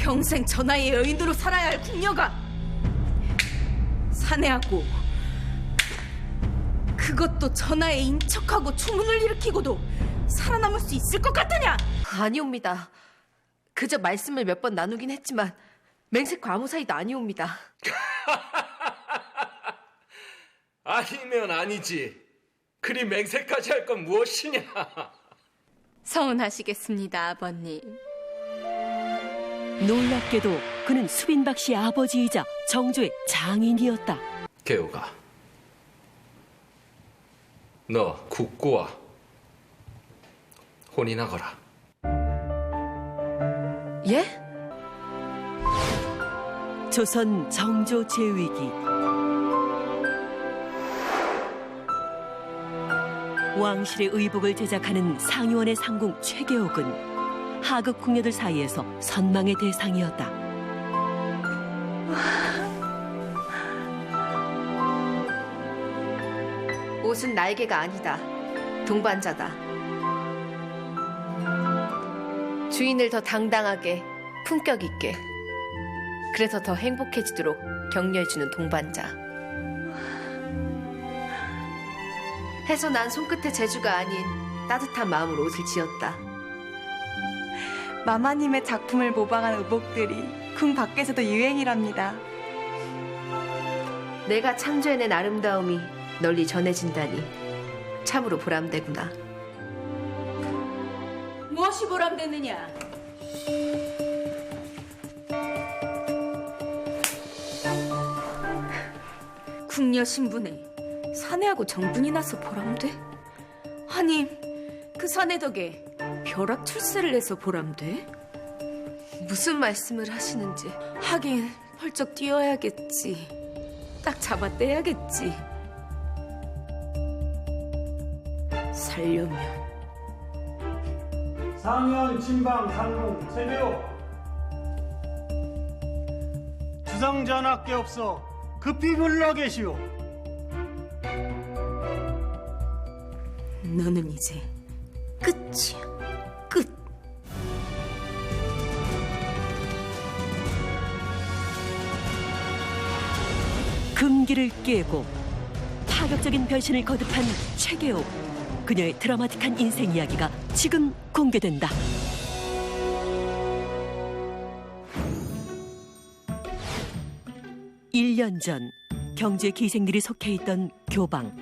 평생 전하의 여인으로 살아야 할 궁녀가 사내하고 그것도 전하의 인척하고 추문을 일으키고도 살아남을 수 있을 것 같으냐? 아니옵니다. 그저 말씀을 몇 번 나누긴 했지만 맹세코 아무 사이도 아니옵니다. 아니면 아니지. 그리 맹세까지 할 건 무엇이냐? 서운하시겠습니다, 아버님. 놀랍게도 그는 수빈박 씨의 아버지이자 정조의 장인이었다. 개우가, 너 국구와 혼인하거라. 예? 조선 정조 제위기. 왕실의 의복을 제작하는 상의원의 상궁 최계옥은 하급 궁녀들 사이에서 선망의 대상이었다. 옷은 날개가 아니다. 동반자다. 주인을 더 당당하게, 품격 있게, 그래서 더 행복해지도록 격려해주는 동반자. 해서 난 손끝의 재주가 아닌 따뜻한 마음으로 옷을 지었다. 마마님의 작품을 모방한 의복들이 궁 밖에서도 유행이랍니다. 내가 창조해낸 아름다움이 널리 전해진다니 참으로 보람되구나. 무엇이 보람되느냐? 궁녀 신분에 사내하고 정분이 나서 보람돼? 아니, 그 사내 덕에 벼락 출세를 해서 보람돼? 무슨 말씀을 하시는지. 하긴 펄쩍 뛰어야겠지. 딱 잡아 떼야겠지. 살려면. 상현 진방 상궁 최계호 주상전하께 없어 급히 불러 계시오. 너는 이제 끝이야. 끝. 금기를 깨고 파격적인 변신을 거듭한 최계옥. 그녀의 드라마틱한 인생 이야기가 지금 공개된다. 일 년 전 경주의 기생들이 속해 있던 교방.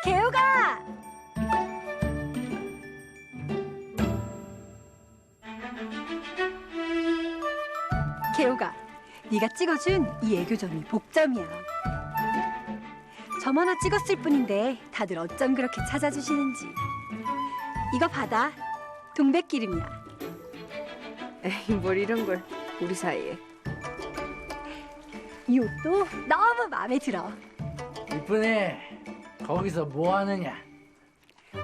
개우가! 개우가, 네가 찍어준 이 애교점이 복점이야. 점 하나 찍었을 뿐인데 다들 어쩜 그렇게 찾아주시는지. 이거 받아. 동백기름이야. 에이, 뭘 이런 걸 우리 사이에. 이 옷도 너무 마음에 들어. 이쁘네. 거기서 뭐 하느냐?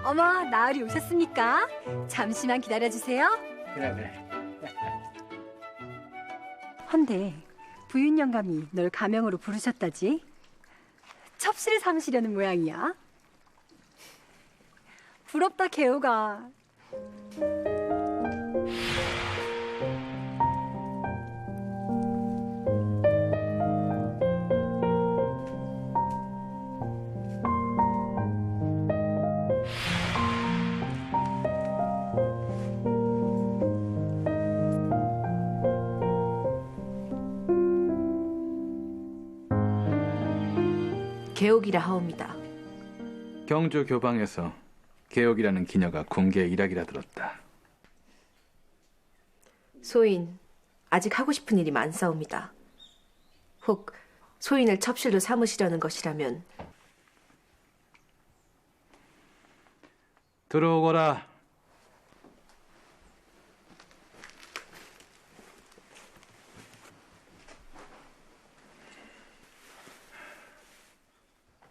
어머, 나으리 오셨습니까? 잠시만 기다려주세요. 그래. 헌데 부윤 영감이 널 가명으로 부르셨다지? 첩실을 삼으시려는 모양이야. 부럽다, 개우가. 개옥이라 하옵니다. 경주 교방에서 개옥이라는 기녀가 궁계에 일하기라 들었다. 소인, 아직 하고 싶은 일이 많사옵니다. 혹 소인을 첩실로 삼으시려는 것이라면 들어오거라.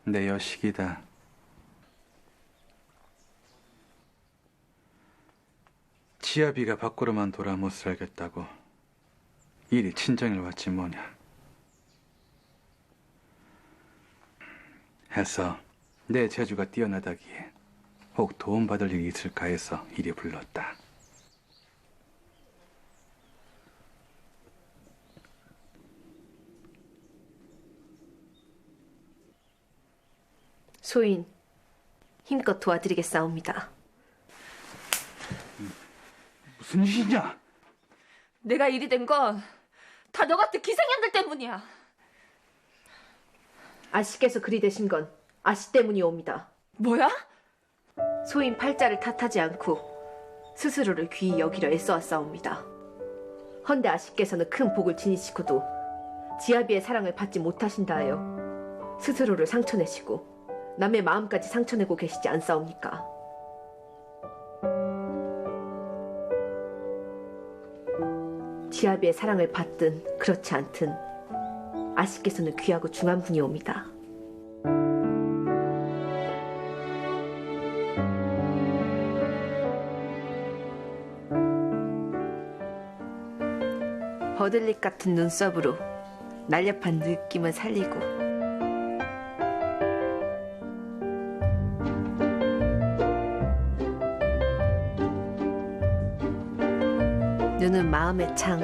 내 여식이다. 지아비가 밖으로만 돌아 못 살겠다고 일이 친정을 왔지 뭐냐. 해서 내 재주가 뛰어나다기에 혹 도움받을 일이 있을까 해서 이리 불렀다. 소인, 힘껏 도와드리겠사옵니다. 무슨 일이냐? 내가 이리 된 건 다 너 같은 기생년들 때문이야. 아씨께서 그리 되신 건 아씨 때문이옵니다. 뭐야? 소인 팔자를 탓하지 않고 스스로를 귀히 여기려 애써왔사옵니다. 헌데 아씨께서는 큰 복을 지니시고도 지아비의 사랑을 받지 못하신다 하여 스스로를 상처내시고 남의 마음까지 상처내고 계시지 않사옵니까? 지아비의 사랑을 받든 그렇지 않든 아씨께서는 귀하고 중한 분이옵니다. 버들잎 같은 눈썹으로 날렵한 느낌을 살리고 눈은 마음의 창,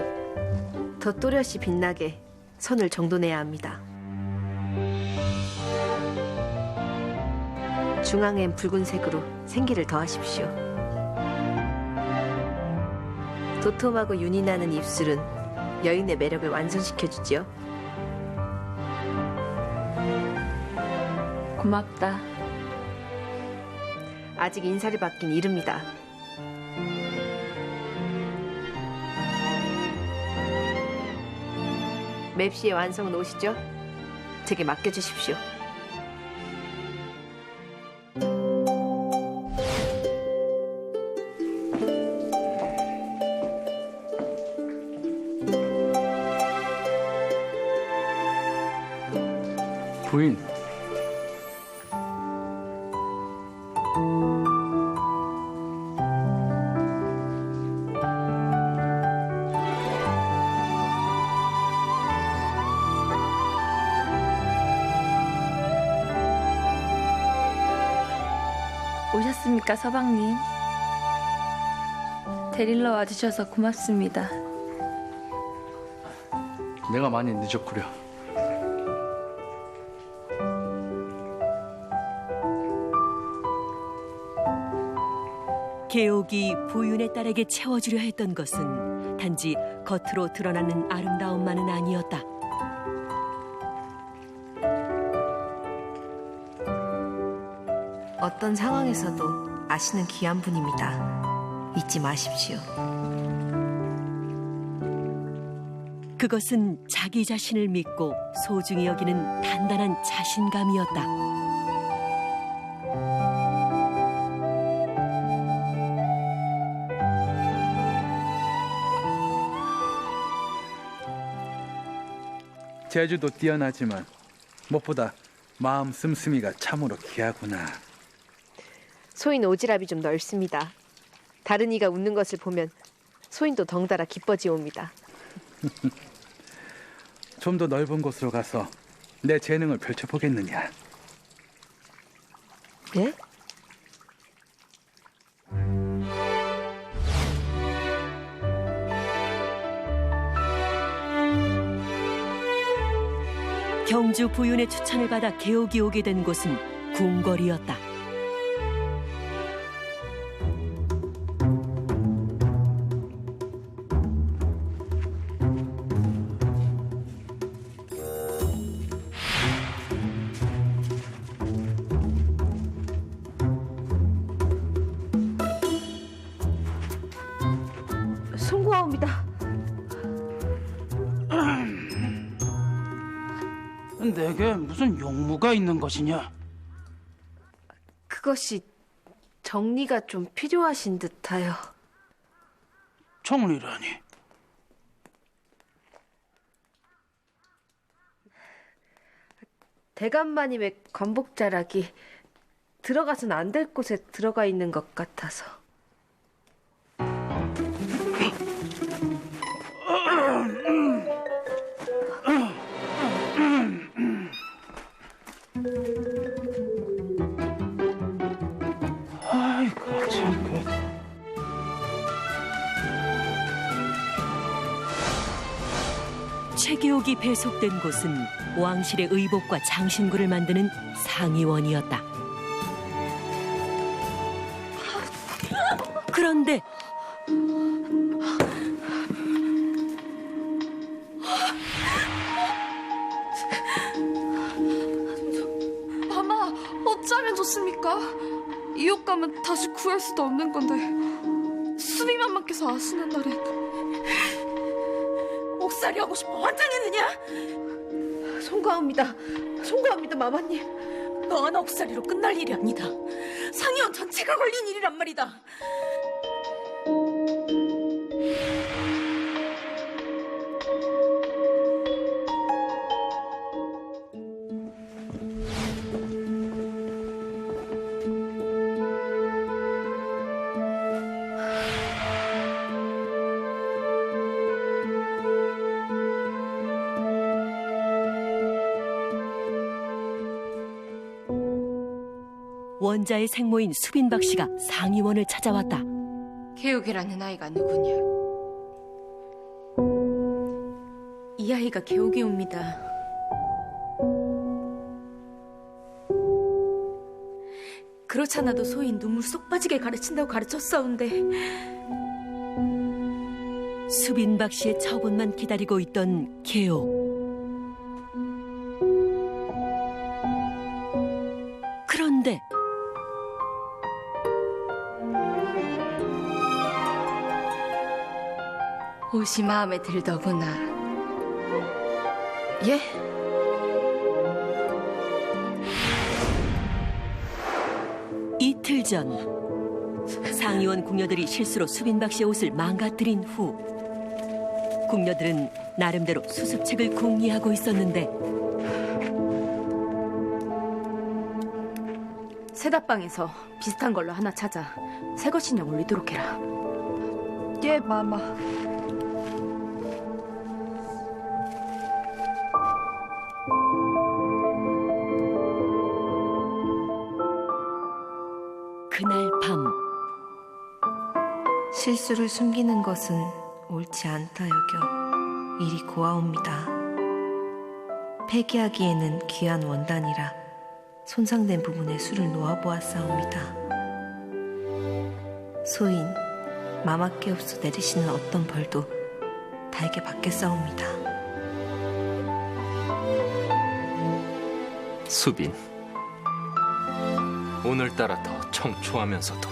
더 또렷이 빛나게 선을 정돈해야 합니다. 중앙엔 붉은색으로 생기를 더하십시오. 도톰하고 윤이 나는 입술은 여인의 매력을 완성시켜주지요. 고맙다. 아직 인사를 받긴 이릅니다. 맵시의 완성은 오시죠? 제게 맡겨주십시오. 부인, 오셨습니까, 서방님? 데리러 와주셔서 고맙습니다. 내가 많이 늦었구려. 개옥이 부윤의 딸에게 채워주려 했던 것은 단지 겉으로 드러나는 아름다움만은 아니었다. 어떤 상황에서도 아시는 귀한 분입니다. 잊지 마십시오. 그것은 자기 자신을 믿고 소중히 여기는 단단한 자신감이었다. 재주도 뛰어나지만 무엇보다 마음 씀씀이가 참으로 귀하구나. 소인 오지랖이 좀 넓습니다. 다른 이가 웃는 것을 보면 소인도 덩달아 기뻐지옵니다. 좀 더 넓은 곳으로 가서 내 재능을 펼쳐보겠느냐. 예? 경주 부윤의 추천을 받아 개옥이 오게 된 곳은 궁궐이었다. 송구하옵니다. 내게 무슨 용무가 있는 것이냐? 그것이 정리가 좀 필요하신 듯하여. 정리라니. 대감마님의 관복자락이 들어가선 안 될 곳에 들어가 있는 것 같아서. 폐계옥이 배속된 곳은 왕실의 의복과 장신구를 만드는 상의원이었다. 그런데 마마, 어쩌면 좋습니까? 이 옷 가면 다시 구할 수도 없는 건데 수비만마께서 아시는 날엔 옥살이 하고 싶어 환장했느냐? 송구합니다. 송구합니다, 마마님. 너 하나 옥살이로 끝날 일이 아니다. 상의원 전체가 걸린 일이란 말이다. 원자의 생모인 수빈박 씨가 상의원을 찾아왔다. 개옥이라는 아이가 누구냐? 이 아이가 개옥이옵니다. 그렇잖아도 소인 눈물 쏙 빠지게 가르친다고 가르쳤사온데 수빈박 씨의 처분만 기다리고 있던 개옥. 그런데 옷이 마음에 들더구나. 예? 이틀 전 상의원 궁녀들이 실수로 수빈박 씨의 옷을 망가뜨린 후 궁녀들은 나름대로 수습책을 궁리하고 있었는데 세다방에서 비슷한 걸로 하나 찾아 새 것인형 올리도록 해라. 예, 마마. 그날 밤 실수를 숨기는 것은 옳지 않다 여겨 일이 고아옵니다. 폐기하기에는 귀한 원단이라 손상된 부분에 수를 놓아보았사옵니다. 소인 마마께 없어 내리시는 어떤 벌도 달게 받겠사옵니다. 수빈, 오늘따라 더 청초하면서도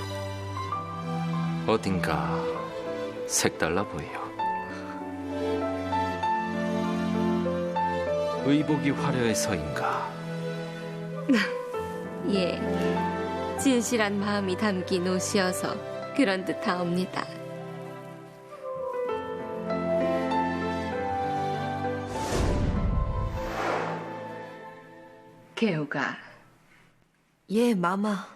어딘가 색달라 보여. 의복이 화려해서인가? 예, 진실한 마음이 담긴 옷이어서 그런 듯하옵니다. 개옥아, 예, 마마.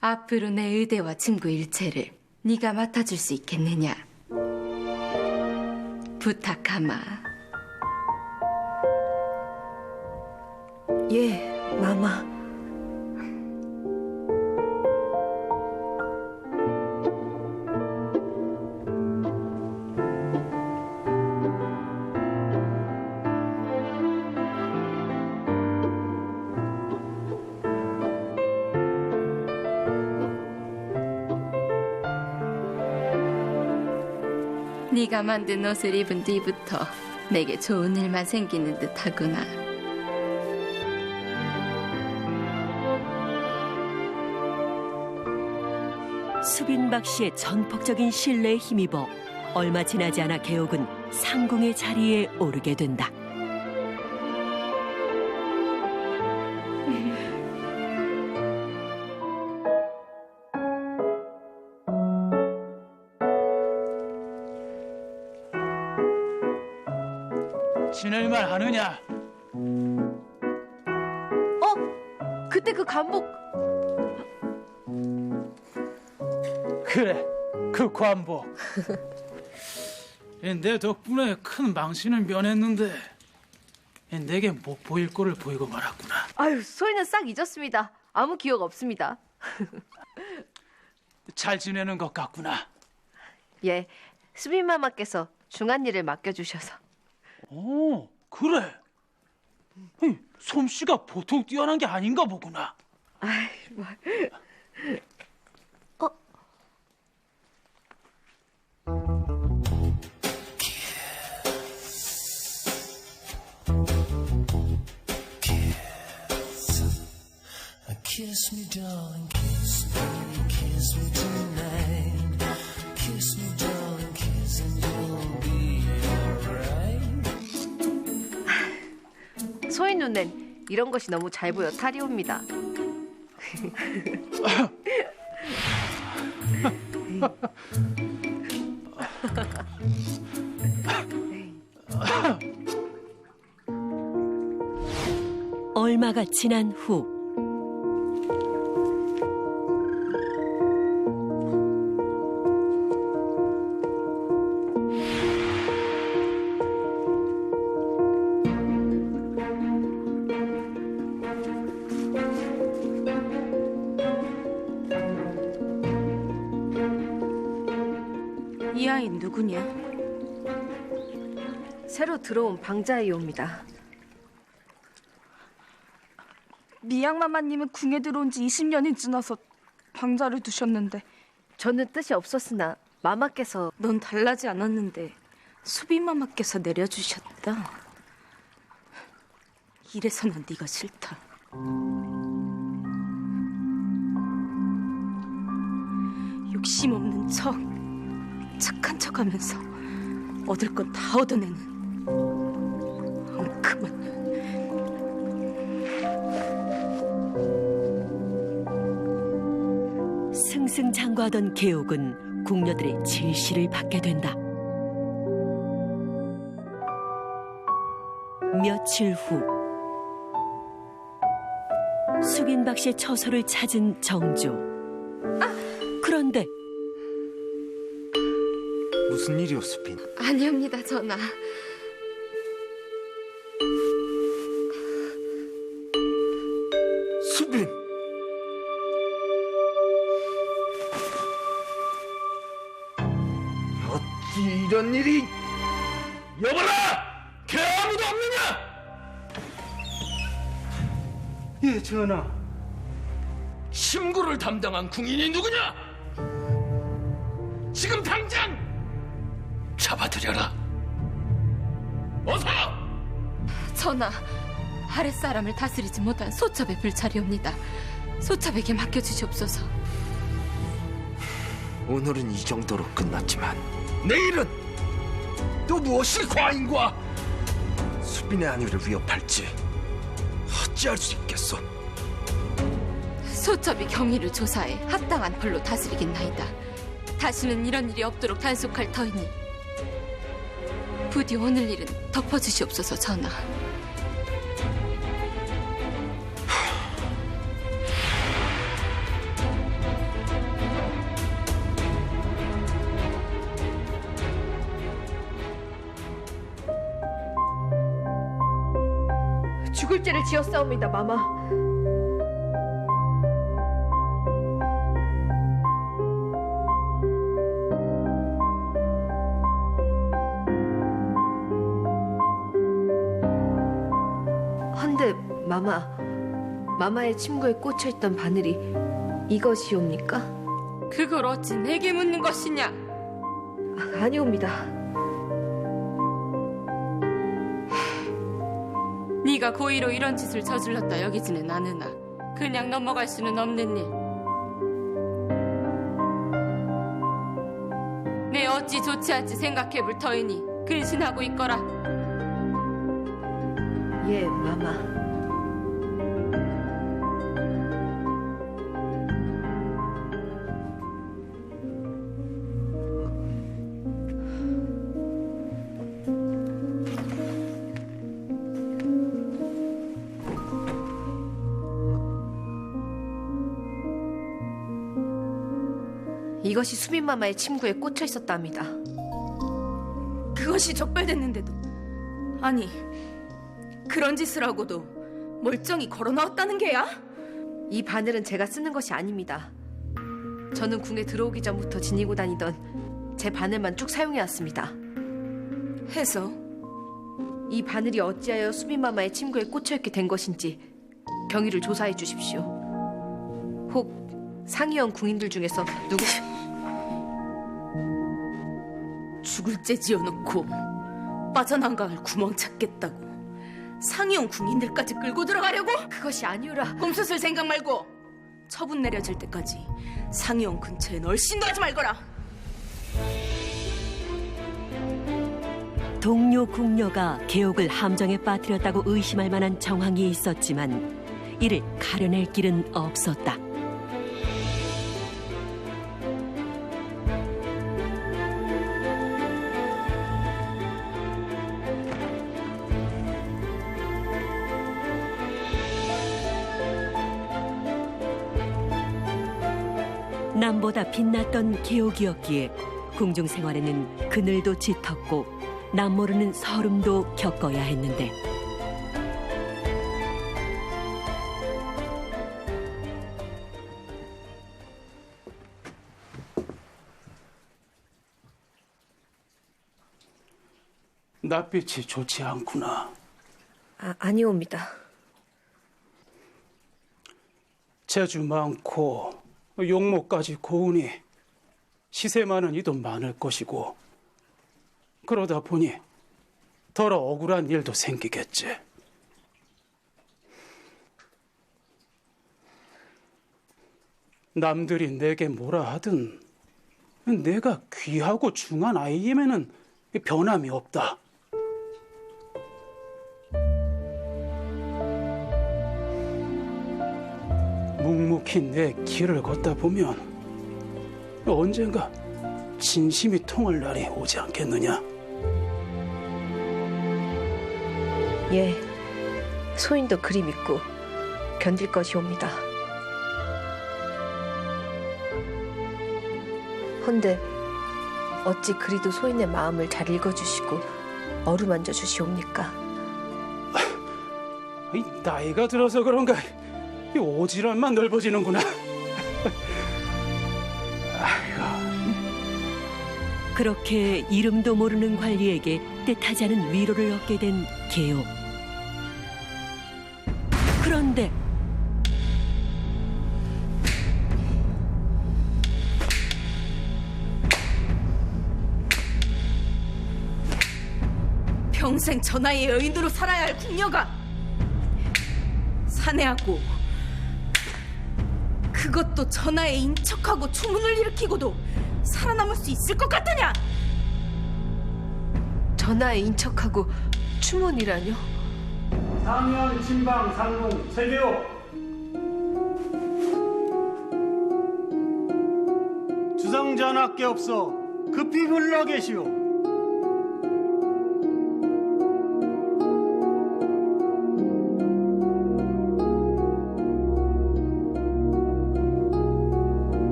앞으로 내 의대와 친구 일체를 네가 맡아줄 수 있겠느냐? 부탁하마. 예, 마마. 네가 만든 옷을 입은 뒤부터 내게 좋은 일만 생기는 듯하구나. 수빈박 씨의 전폭적인 신뢰에 힘입어 얼마 지나지 않아 개옥은 상궁의 자리에 오르게 된다. 지낼 말 하느냐? 그때 그 간복 그래, 그 관복. 내 덕분에 큰 망신을 면했는데 내게 못 보일 꼴을 보이고 말았구나. 아유, 소희는 싹 잊었습니다. 아무 기억 없습니다. 잘 지내는 것 같구나. 예, 수빈마마께서 중한 일을 맡겨주셔서. 그래. 이 솜씨가 보통 뛰어난 게 아닌가 보구나. Kiss me, darling, kiss me tonight. Kiss me, darling, kiss and you'll be alright. 소인 눈엔 이런 것이 너무 잘 보여 탈이 옵니다. 얼마가 지난 후 이 아이는 누구냐? 새로 들어온 방자이옵니다. 미양마마님은 궁에 들어온 지 20년이 지나서 방자를 두셨는데 저는 뜻이 없었으나 마마께서 넌 달라지 않았는데 수비마마께서 내려주셨다. 이래서 난 네가 싫다. 욕심 없는 척, 착한 척하면서 얻을 건 다 얻어내는 엉큼한 년. 승승장구하던 계옥은 궁녀들의 질시를 받게 된다. 며칠 후 수빈박 씨의 처소를 찾은 정조. 그런데 무슨 일이오, 수빈? 아니옵니다, 전하. 수빈! 어찌 이런 일이? 여봐라! 걔 아무도 없느냐? 예, 전하. 심구를 담당한 궁인이 누구냐? 지금 당장 잡아들여라. 어서! 전하, 아랫사람을 다스리지 못한 소첩의 불찰이옵니다. 소첩에게 맡겨주시옵소서. 오늘은 이 정도로 끝났지만 내일은 또 무엇이 과인과 수빈의 안위를 위협할지 어찌할 수 있겠소? 소첩이 경위를 조사해 합당한 벌로 다스리겠나이다. 다시는 이런 일이 없도록 단속할 터이니 부디 오늘 일은 덮어주시옵소서, 전하. 죽을 죄를 지었사옵니다, 마마. 헌데 마마의 침구에 꽂혀있던 바늘이 이것이옵니까? 그걸 어찌 내게 묻는 것이냐? 아니옵니다. 네가 고의로 이런 짓을 저질렀다 여기지는 않으나 그냥 넘어갈 수는 없는 일. 내 어찌 조치할지 생각해볼 터이니 근신하고 있거라. 예, 마마. 이것이 수빈마마의 침구에 꽂혀 있었답니다. 그것이 적발됐는데도, 아니 그런 짓을 하고도 멀쩡히 걸어 나왔다는 게야? 이 바늘은 제가 쓰는 것이 아닙니다. 저는 궁에 들어오기 전부터 지니고 다니던 제 바늘만 쭉 사용해왔습니다. 해서 이 바늘이 어찌하여 수빈마마의 침구에 꽂혀있게 된 것인지 경위를 조사해 주십시오. 혹 상의원 궁인들 중에서 누구... 죽을 죄 지어놓고 빠져나갈 구멍 찾겠다고 상의원 궁인들까지 끌고 들어가려고? 그것이 아니오라. 꼼수쓸 생각 말고 처분 내려질 때까지 상의원 근처에 얼씬도 하지 말거라. 동료 궁녀가 계옥을 함정에 빠뜨렸다고 의심할 만한 정황이 있었지만 이를 가려낼 길은 없었다. 남보다 빛났던 계옥이었기에 궁중 생활에는 그늘도 짙었고 남모르는 서름도 겪어야 했는데 낯빛이 좋지 않구나. 아니옵니다. 재주 많고 용모까지 고우니 시세 많은 이도 많을 것이고 그러다 보니 더러 억울한 일도 생기겠지. 남들이 내게 뭐라 하든 내가 귀하고 중한 아이임에는 변함이 없다. 묵묵히 내 길을 걷다 보면 언젠가 진심이 통할 날이 오지 않겠느냐? 예, 소인도 그리 믿고 견딜 것이옵니다. 헌데 어찌 그리도 소인의 마음을 잘 읽어주시고 어루만져 주시옵니까? 나이가 들어서 그런가 이 오지랖만 넓어지는구나. 그렇게 이름도 모르는 관리에게 뜻하지 않은 위로를 얻게 된 계옥. 그런데 평생 전하의 여인으로 살아야 할 궁녀가 사내하고 그것도 전하의 인척하고 추문을 일으키고도 살아남을 수 있을 것 같으냐? 전하의 인척하고 추문이라뇨? 상현, 진방, 상궁, 세계호. 주상전하께 없어 급히 불러 계시오.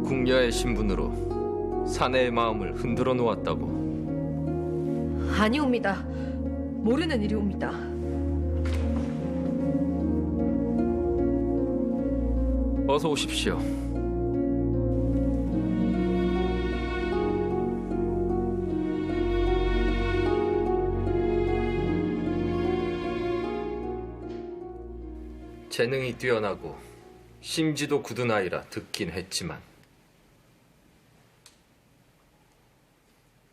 궁녀의 신분으로 사내의 마음을 흔들어 놓았다고. 아니옵니다. 모르는 일이옵니다. 어서 오십시오. 재능이 뛰어나고 심지도 굳은 아이라 듣긴 했지만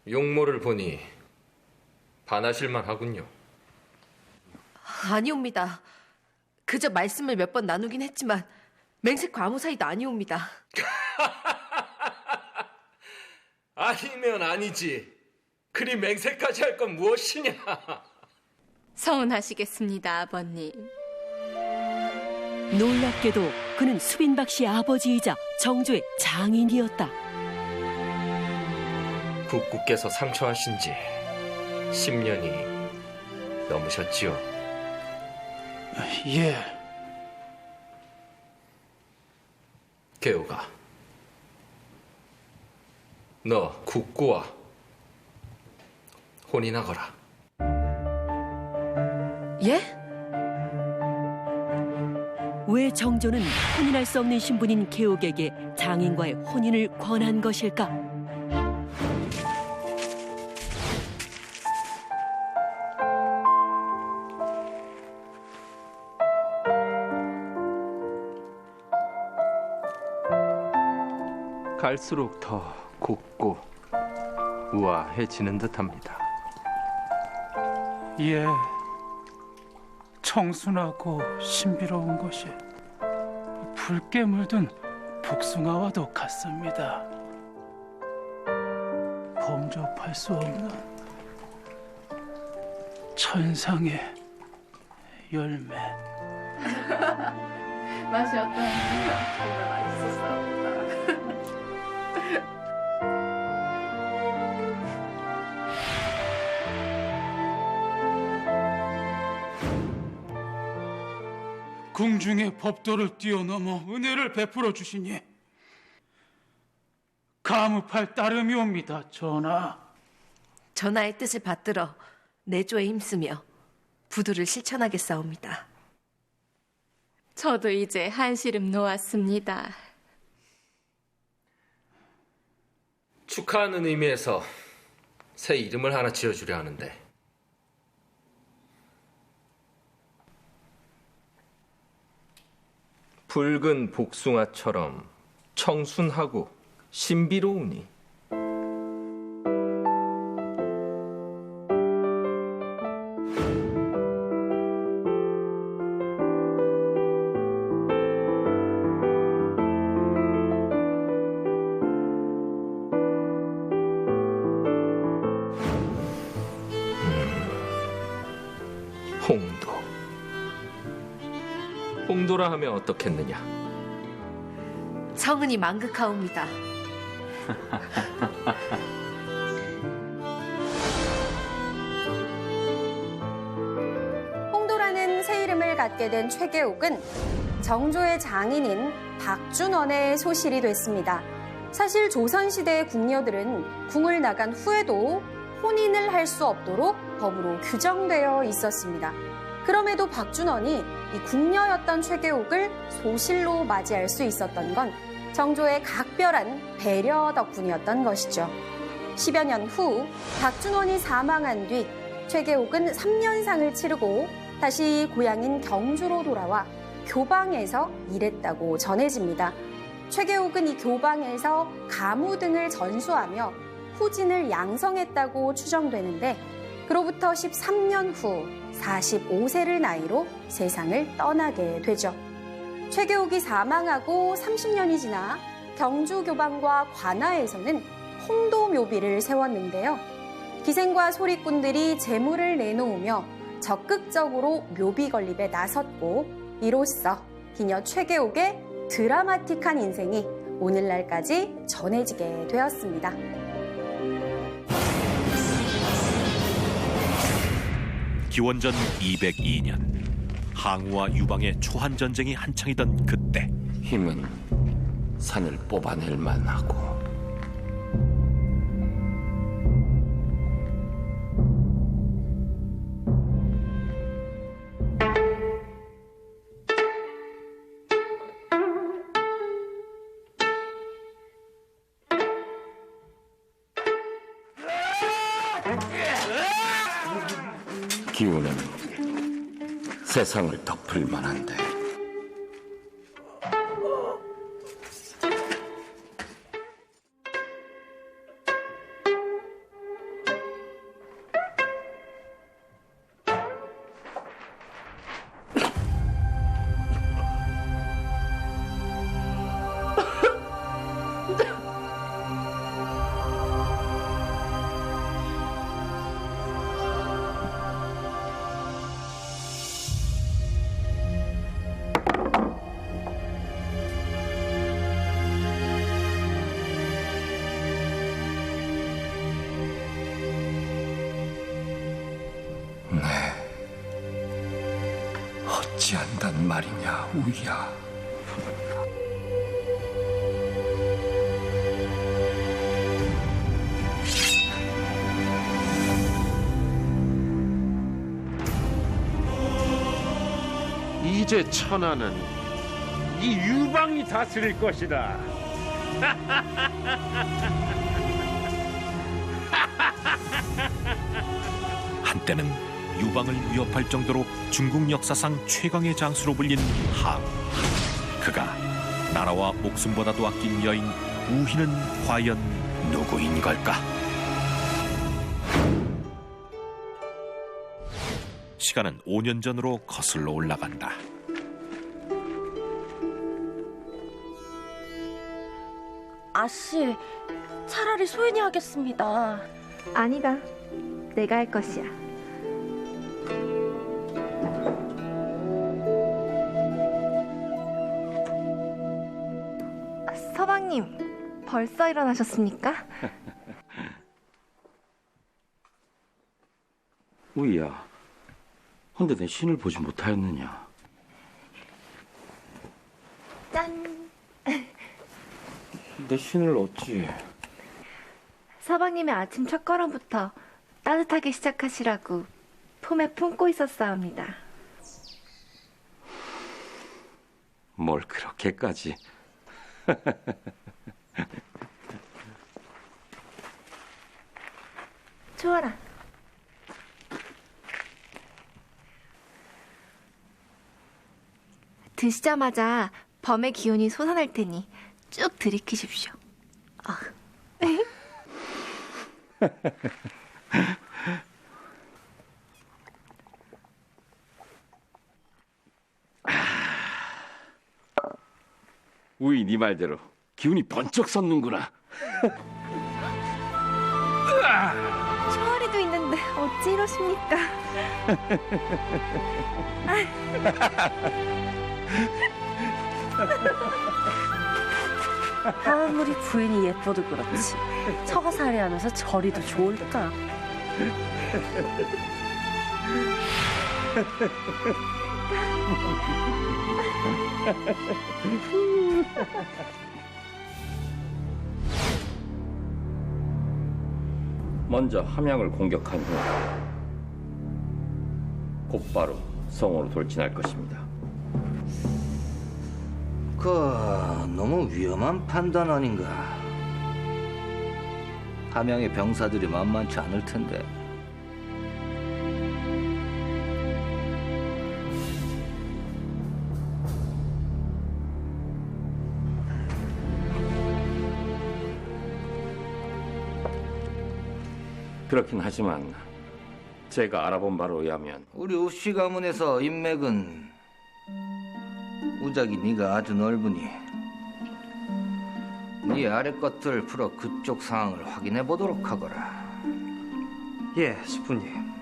용모를 보니 반하실만 하군요. 아니옵니다. 그저 말씀을 몇 번 나누긴 했지만 맹세코 아무 사이도 아니옵니다. 아니면 아니지. 그리 맹세까지 할 건 무엇이냐. 서운하시겠습니다, 아버님. 놀랍게도 그는 수빈박 씨의 아버지이자 정조의 장인이었다. 국구께서 상처하신 지 10년이 넘으셨지요? 예. 계우가, 너 국구와 혼인하거라. 예? 왜 정조는 혼인할 수 없는 신분인 계옥에게 장인과의 혼인을 권한 것일까? 갈수록 더 곱고 우아해지는 듯합니다. 예, 청순하고 신비로운 것이 붉게 물든 복숭아와도 같습니다. 범접할 수 없는 천상의 열매. 맛이 어떠한지요? 정말 맛있었습니다. 궁중의 법도를 뛰어넘어 은혜를 베풀어 주시니 감흡할 따름이옵니다, 전하. 전하의 뜻을 받들어 내조에 힘쓰며 부두를 실천하겠사옵니다. 저도 이제 한시름 놓았습니다. 축하하는 의미에서 새 이름을 하나 지어주려 하는데 붉은 복숭아처럼 청순하고 신비로우니 홍도라 하면 어떻겠느냐? 성은이 망극하옵니다. 홍도라는 새 이름을 갖게 된 최계옥은 정조의 장인인 박준원의 소실이 됐습니다. 사실 조선시대의 궁녀들은 궁을 나간 후에도 혼인을 할 수 없도록 법으로 규정되어 있었습니다. 그럼에도 박준원이 이 궁녀였던 최계옥을 소실로 맞이할 수 있었던 건 정조의 각별한 배려 덕분이었던 것이죠. 10여 년 후 박준원이 사망한 뒤 최계옥은 3년상을 치르고 다시 고향인 경주로 돌아와 교방에서 일했다고 전해집니다. 최계옥은 이 교방에서 가무 등을 전수하며 후진을 양성했다고 추정되는데 그로부터 13년 후 45세를 나이로 세상을 떠나게 되죠. 최계옥이 사망하고 30년이 지나 경주 교방과 관아에서는 홍도 묘비를 세웠는데요. 기생과 소리꾼들이 재물을 내놓으며 적극적으로 묘비 건립에 나섰고 이로써 기녀 최계옥의 드라마틱한 인생이 오늘날까지 전해지게 되었습니다. 기원전 202년 항우와 유방의 초한 전쟁이 한창이던 그때 힘은 산을 뽑아낼 만하고 기운은 세상을 덮을 만한데 어찌한단 말이냐, 우희야. 이제 천하는 이 유방이 다스릴 것이다. 한때는 유방을 위협할 정도로 중국 역사상 최강의 장수로 불린 항우. 그가 나라와 목숨보다도 아낀 여인 우희는 과연 누구인 걸까? 시간은 5년 전으로 거슬러 올라간다. 아씨, 차라리 소인이 하겠습니다. 아니다. 내가 할 것이야. 서방님, 벌써 일어나셨습니까? 우희야, 근데 내 신을 보지 못하였느냐? 짠! 내 신을 어찌? 서방님의 아침 첫걸음부터 따뜻하게 시작하시라고 품에 품고 있었사옵니다. 뭘 그렇게까지? 좋아라. 드시자마자 범의 기운이 솟아날 테니 쭉 들이키십시오. 우희 네 말대로 기운이 번쩍 솟는구나. 초월이도 있는데 어찌 이러십니까? 아무리 부인이 예뻐도 그렇지 처가살이 하면서 저리도 좋을까. 먼저 함양을 공격한 후 곧바로 성으로 돌진할 것입니다. 너무 위험한 판단 아닌가? 함양의 병사들이 만만치 않을 텐데. 그렇긴 하지만 제가 알아본 바로 의하면 우리 우씨 가문에서 인맥은 우작이 네가 아주 넓으니 네 아래 것들 풀어 그쪽 상황을 확인해 보도록 하거라. 예, 시부님.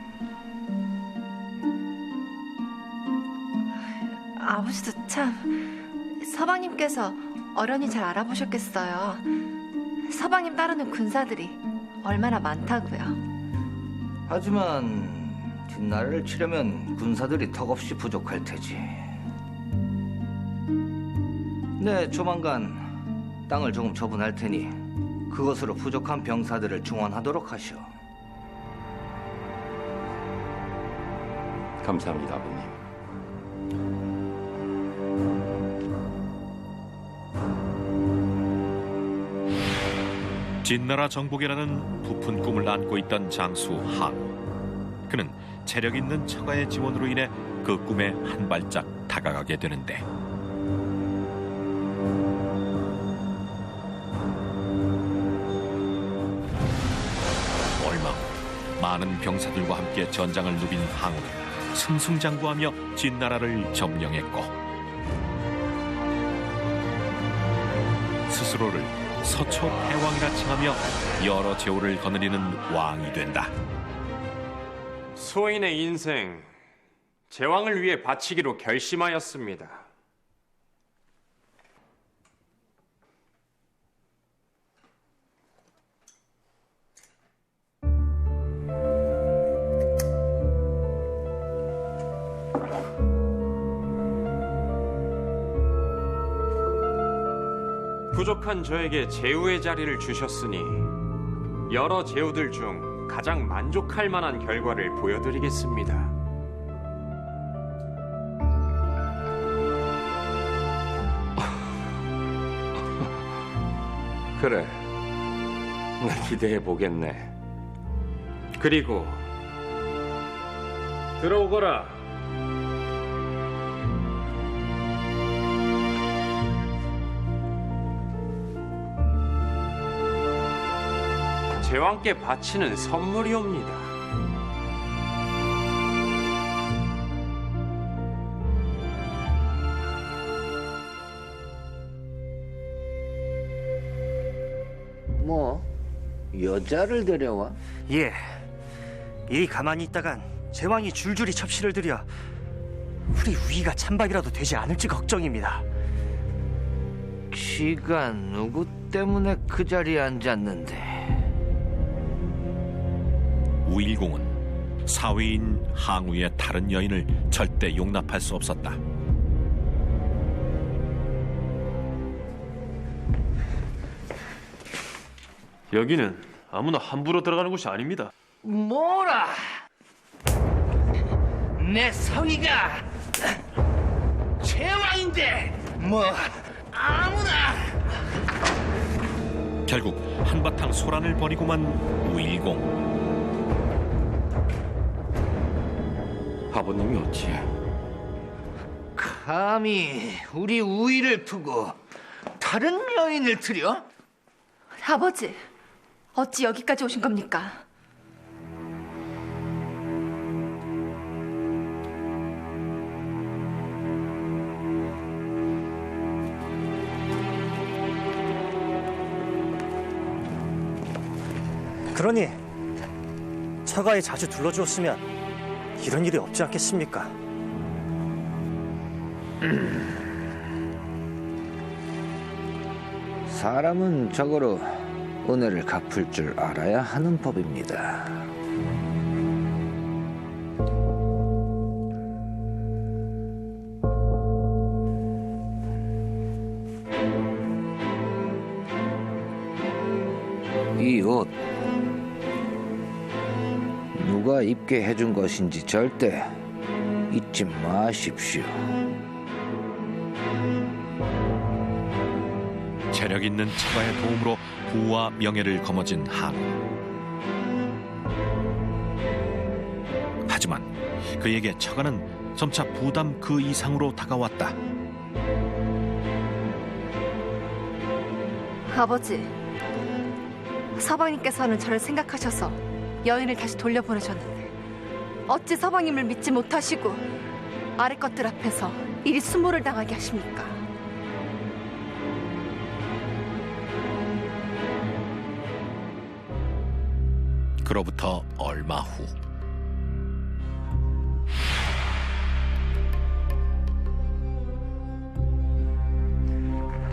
아버지도 참 서방님께서 어련히 잘 알아보셨겠어요. 서방님 따르는 군사들이 얼마나 많다고요. 하지만 뒷나라를 치려면 군사들이 턱없이 부족할 테지. 네, 조만간 땅을 조금 처분할 테니 그것으로 부족한 병사들을 중원하도록 하시오. 감사합니다, 아버님. 진나라 정복이라는 부푼 꿈을 안고 있던 장수 항우. 그는 체력 있는 처가의 지원으로 인해 그 꿈에 한 발짝 다가가게 되는데 얼마 후 많은 병사들과 함께 전장을 누빈 항우는 승승장구하며 진나라를 점령했고 스스로를 서초 패왕이라 칭하며 여러 제호를 거느리는 왕이 된다. 소인의 인생, 제왕을 위해 바치기로 결심하였습니다. 부족한 저에게 제후의 자리를 주셨으니 여러 제후들 중 가장 만족할 만한 결과를 보여드리겠습니다. 그래, 나 기대해 보겠네. 그리고 들어오거라. 제왕께 바치는 선물이옵니다. 뭐 여자를 데려와? 예. 이 가만히 있다간 제왕이 줄줄이 첩시를 들여 우리 우위가 찬밥이라도 되지 않을지 걱정입니다. 지가 누구 때문에 그 자리에 앉았는데? 우일공은 사위인 항우의 다른 여인을 절대 용납할 수 없었다. 여기는 아무나 함부로 들어가는 곳이 아닙니다. 뭐라? 내 성의가 제왕인데 뭐 아무나. 결국 한바탕 소란을 벌이고만 우일공. 아버님이 어찌? 감히 우리 우위를 두고 다른 여인을 들여? 아버지, 어찌 여기까지 오신 겁니까? 그러니 처가에 자주 둘러주었으면 이런 일이 없지 않겠습니까? 사람은 저거로 은혜를 갚을 줄 알아야 하는 법입니다. 이 옷 누가 입게 해준 것인지 절대 잊지 마십시오. 재력 있는 처가의 도움으로 부와 명예를 거머쥔 항우. 하지만 그에게 처가는 점차 부담 그 이상으로 다가왔다. 아버지, 서방님께서는 저를 생각하셔서 여인을 다시 돌려보내셨는데 어찌 서방님을 믿지 못하시고 아래 것들 앞에서 이리 수모를 당하게 하십니까? 그로부터 얼마 후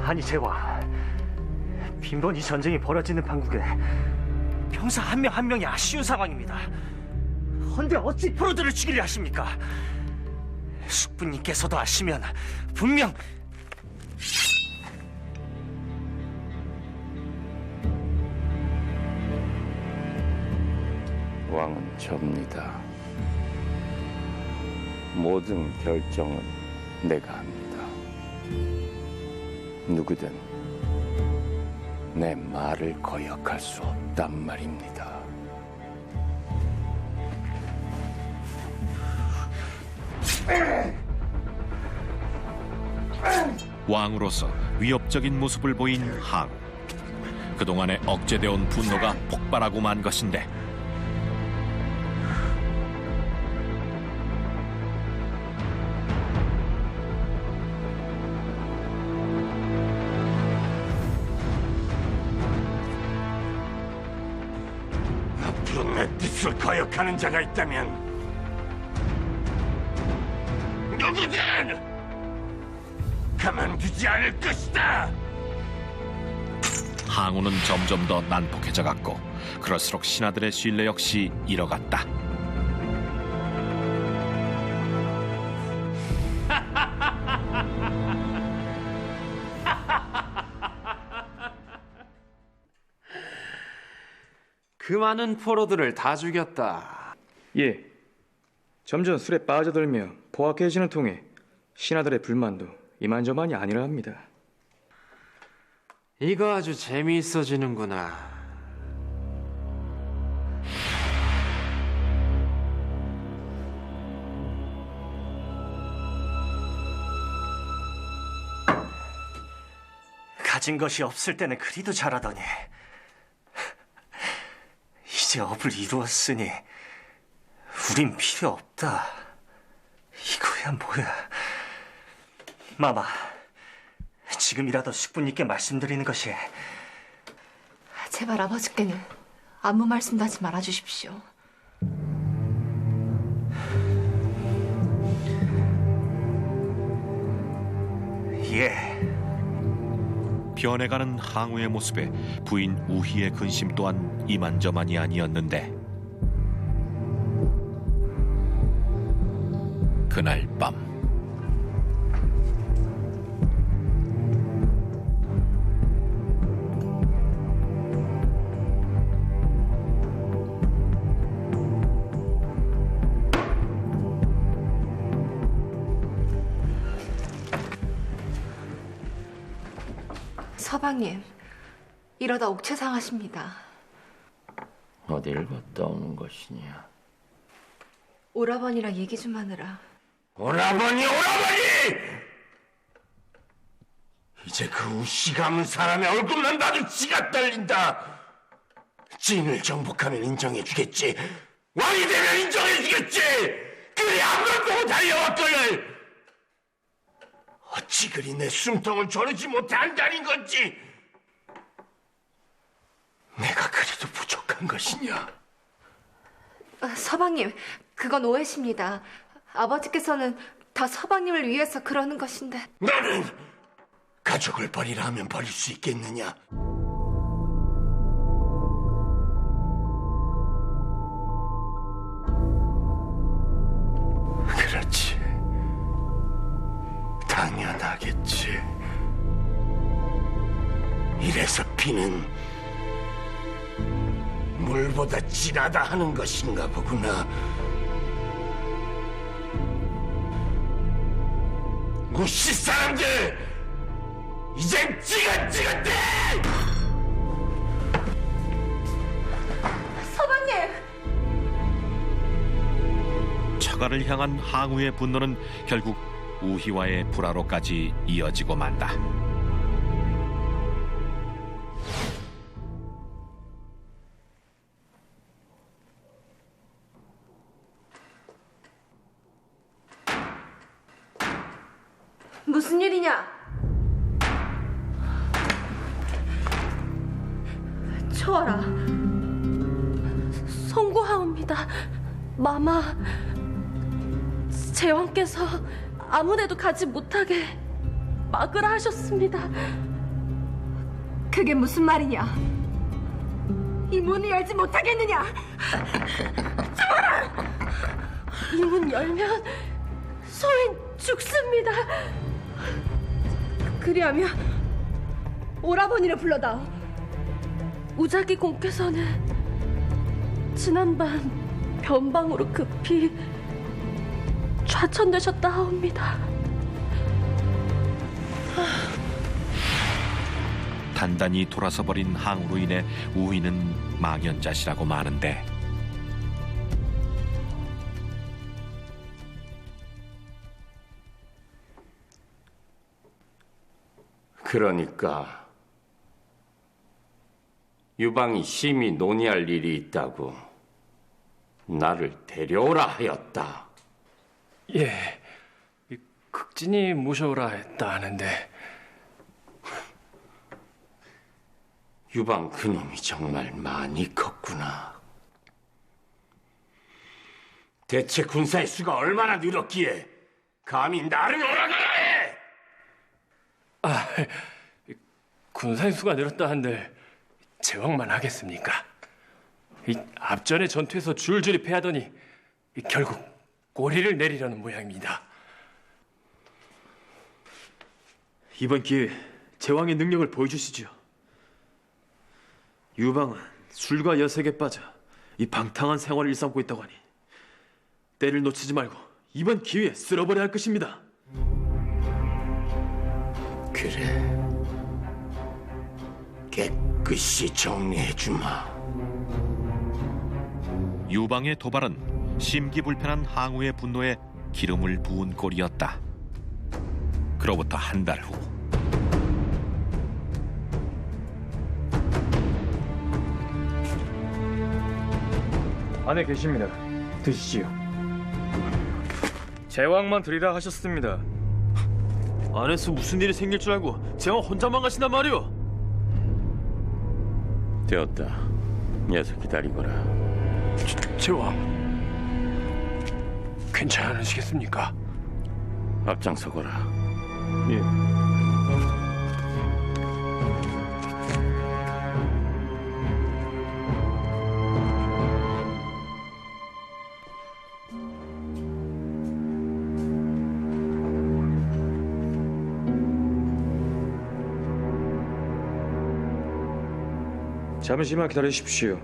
아니 제왕, 빈번히 전쟁이 벌어지는 판국에 병사 한 명 한 명이 아쉬운 상황입니다. 헌데 어찌 포로들을 죽이려 하십니까? 숙부님께서도 아시면 분명 왕은 접니다. 모든 결정은 내가 합니다. 누구든 내 말을 거역할 수 없단 말입니다. 왕으로서 위협적인 모습을 보인 항우. 그동안에 억제되어 온 분노가 폭발하고 만 것인데 앞으로 내 뜻을 거역하는 자가 있다면 누구든 가만두지 않을 것이다. 항우는 점점 더 난폭해져 갔고 그럴수록 신하들의 신뢰 역시 잃어갔다. 그 많은 포로들을 다 죽였다. 예. 점점 술에 빠져들며 포악해지는 통에 신하들의 불만도 이만저만이 아니라 합니다. 이거 아주 재미있어지는구나. 가진 것이 없을 때는 그리도 잘하더니 이제 업을 이루었으니 우린 필요 없다. 이거야 뭐야. 마마, 지금이라도 숙부님께 말씀드리는 것이. 제발 아버지께는 아무 말씀도 하지 말아주십시오. 예. 변해가는 항우의 모습에 부인 우희의 근심 또한 이만저만이 아니었는데 그날 밤 서방님, 이러다 옥체 상하십니다. 어딜 갔다 오는 것이냐? 오라버니랑 얘기 좀 하느라. 오라버니! 이제 그 우씨 감은 사람의 얼굴만 봐도 지가 떨린다. 찐을 정복하면 인정해주겠지. 왕이 되면 인정해주겠지. 그리 아무걸 보고 달려왔거늘. 어찌 그리 내 숨통을 조르지 못해 안달인 건지. 내가 그래도 부족한 것이냐? 서방님, 그건 오해십니다. 아버지께서는 다 서방님을 위해서 그러는 것인데. 너는 가족을 버리라 하면 버릴 수 있겠느냐? 그렇지. 당연하겠지. 이래서 피는 물보다 진하다 하는 것인가 보구나. 우씨 사람들 이젠 찌긋찌긋해! 서방님! 처가를 향한 항우의 분노는 결국 우희와의 불화로까지 이어지고 만다. 무슨 일이냐? 초월아, 송구하옵니다. 마마, 제왕께서 아무데도 가지 못하게 막으라 하셨습니다. 그게 무슨 말이냐? 이 문을 열지 못하겠느냐? 초월아! 이 문 열면 소인 죽습니다. 그리하면 오라버니를 불러다오. 우자기 공께서는 지난밤 변방으로 급히 좌천되셨다 하옵니다. 단단히 돌아서 버린 항우로 인해 우희는 망연자실하고 마는데 그러니까 유방이 심히 논의할 일이 있다고 나를 데려오라 하였다. 예, 극진이 모셔오라 했다 하는데. 유방 그놈이 정말 많이 컸구나. 대체 군사의 수가 얼마나 늘었기에 감히 나를 오라고 해! 군사의 수가 늘었다 한들 제왕만 하겠습니까? 이 앞전의 전투에서 줄줄이 패하더니 결국 꼬리를 내리려는 모양입니다. 이번 기회에 제왕의 능력을 보여주시죠. 유방은 술과 여색에 빠져 이 방탕한 생활을 일삼고 있다고 하니 때를 놓치지 말고 이번 기회에 쓸어버려야 할 것입니다. 그래, 깨끗이 정리해주마. 유방의 도발은 심기불편한 항우의 분노에 기름을 부은 꼴이었다. 그로부터 한 달 후 안에 계십니다. 드시지요. 제왕만 드리라 하셨습니다. 안에서 무슨 일이 생길 줄 알고 제왕 혼자만 가신단 말이오. 되었다. 녀석 기다리거라. 제왕, 괜찮으시겠습니까? 앞장서거라. 예. 잠시만 기다리십시오.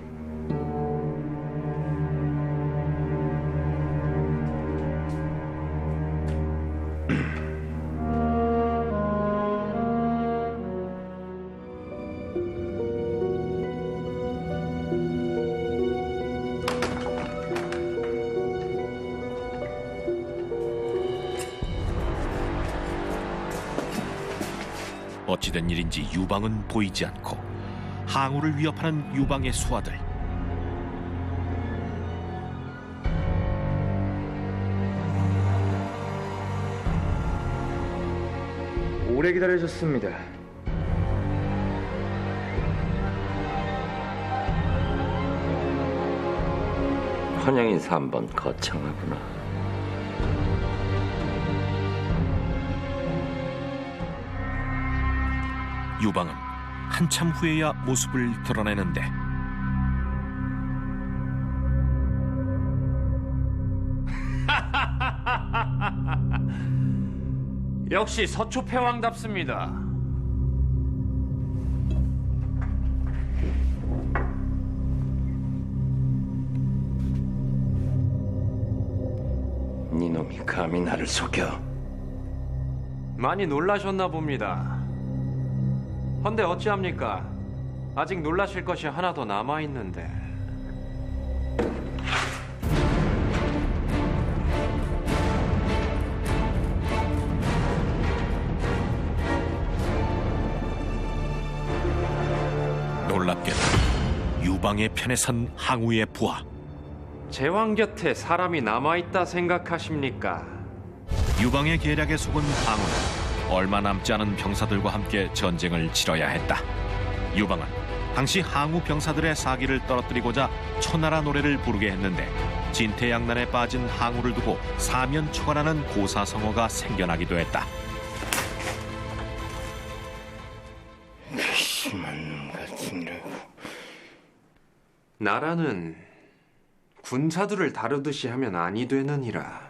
어찌된 일인지 유방은 보이지 않고 항우를 위협하는 유방의 수하들. 오래 기다리셨습니다. 환영인사 한번 거창하구나. 유방은 한참 후에야 모습을 드러내는데 역시 서초패왕답습니다. 니놈이 감히 나를 속여. 많이 놀라셨나 봅니다. 헌데 어찌합니까? 아직 놀라실 것이 하나 더 남아있는데. 놀랍게도 유방의 편에 선 항우의 부하. 제왕 곁에 사람이 남아있다 생각하십니까? 유방의 계략에 속은 항우는 얼마 남지 않은 병사들과 함께 전쟁을 치러야 했다. 유방은 당시 항우 병사들의 사기를 떨어뜨리고자 천하라 노래를 부르게 했는데 진퇴양난에 빠진 항우를 두고 사면초가라는 고사성어가 생겨나기도 했다. 심한 놈 같으니라고. 나라는 군사들을 다루듯이 하면 아니 되느니라.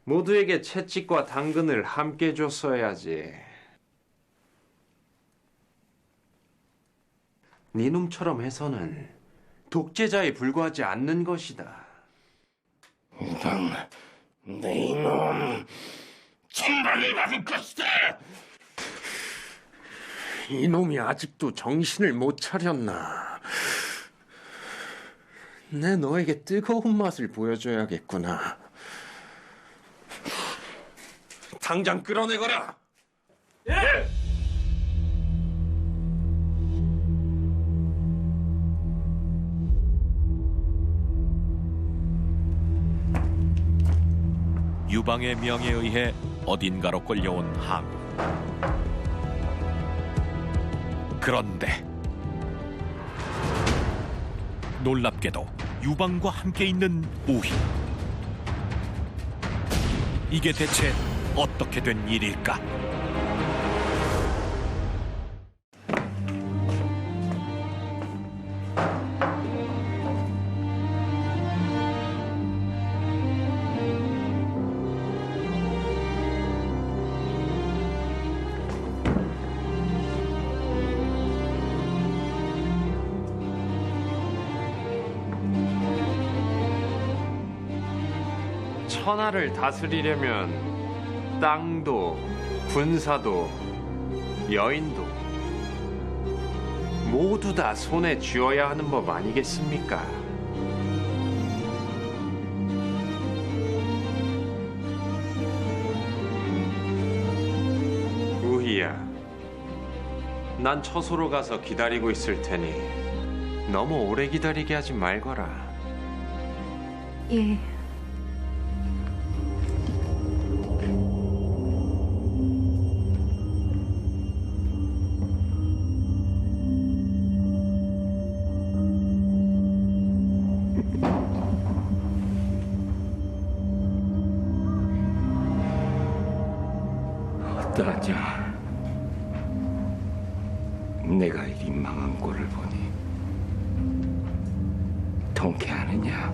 모두에게 채찍과 당근을 함께 줬어야지. 니놈처럼 해서는 독재자에 불과하지 않는 것이다. 이방, 내 이놈, 천벌을 받을 것이다. 이놈이 아직도 정신을 못 차렸나. 내 너에게 뜨거운 맛을 보여줘야겠구나. 당장 끌어내거라. 예! 유방의 명에 의해 어딘가로 끌려온 항우. 그런데 놀랍게도 유방과 함께 있는 우희. 이게 대체 어떻게 된 일일까? 천하를 다스리려면 땅도, 군사도, 여인도 모두 다 손에 쥐어야 하는 법 아니겠습니까? 우희야, 난 처소로 가서 기다리고 있을 테니 너무 오래 기다리게 하지 말거라. 예. 어떠하냐? 내가 이리 망한 꼴을 보니 통쾌하느냐?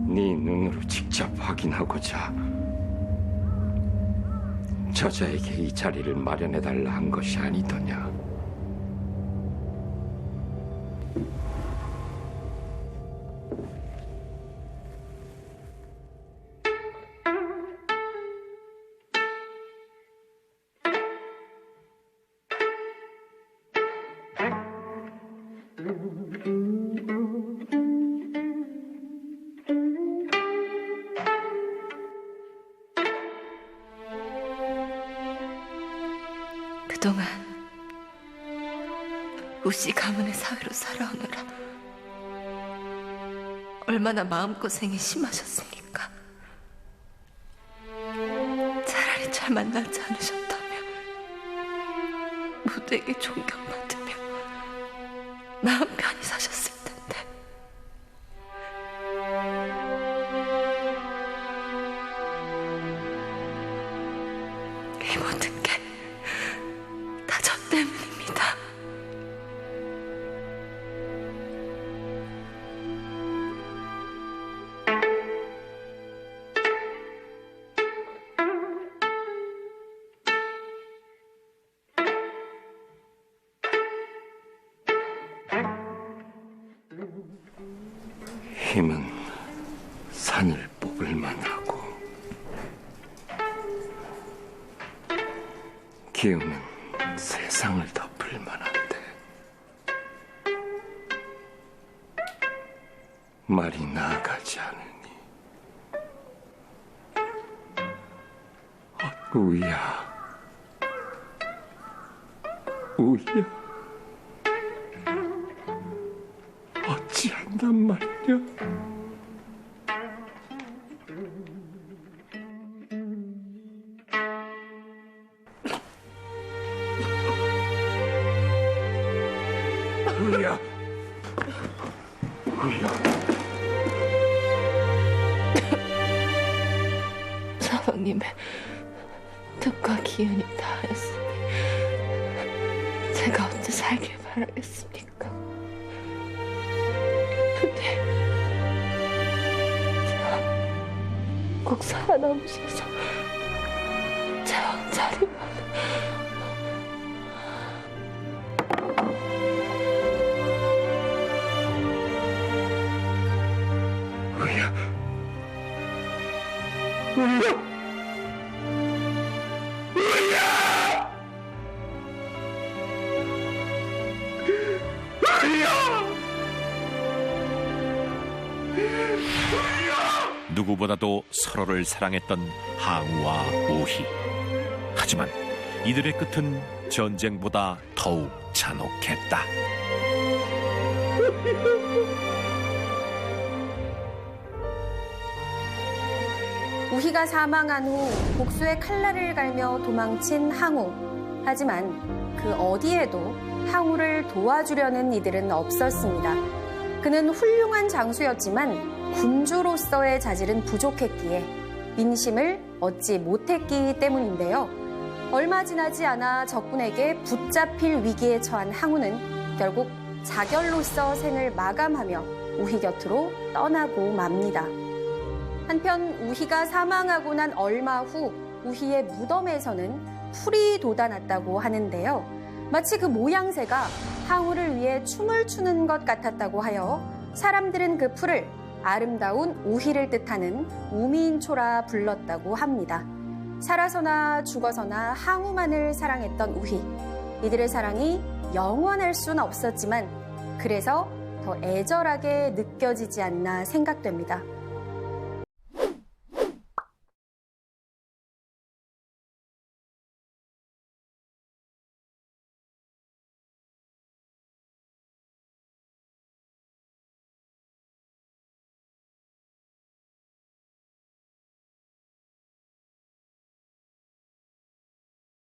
네 눈으로 직접 확인하고자 저자에게 이 자리를 마련해달라 한 것이 아니더냐? 그동안 우씨 가문의 사위로 살아오느라 얼마나 마음고생이 심하셨습니까? 차라리 잘 만나지 않으셨다면 모두에게 존경받으며 마음 편히 사셨을 텐데. 이 모든 게 다 저 때문입니다. 힘은 산을 뽑을 만하고 기운은 세상을 덮을 만한데 말이 나아가지 않으니 우희야, 우희야, 어찌한단 말이냐? 우희야, 우희야. 사방님의 뜻과 기운이 다하였으니 제가 어찌 살길 바라겠습니까? 근데 꼭 살아남으셔서 제 왕자리만 우희야, 우희야, 누구보다도 서로를 사랑했던 항우와 우희. 하지만 이들의 끝은 전쟁보다 더욱 잔혹했다. 우희가 사망한 후 복수의 칼날을 갈며 도망친 항우. 하지만 그 어디에도 항우를 도와주려는 이들은 없었습니다. 그는 훌륭한 장수였지만 군주로서의 자질은 부족했기에 민심을 얻지 못했기 때문인데요. 얼마 지나지 않아 적군에게 붙잡힐 위기에 처한 항우는 결국 자결로서 생을 마감하며 우희 곁으로 떠나고 맙니다. 한편 우희가 사망하고 난 얼마 후 우희의 무덤에서는 풀이 돋아났다고 하는데요. 마치 그 모양새가 항우를 위해 춤을 추는 것 같았다고 하여 사람들은 그 풀을 아름다운 우희를 뜻하는 우민초라 불렀다고 합니다. 살아서나 죽어서나 항우만을 사랑했던 우희. 이들의 사랑이 영원할 수는 없었지만 그래서 더 애절하게 느껴지지 않나 생각됩니다.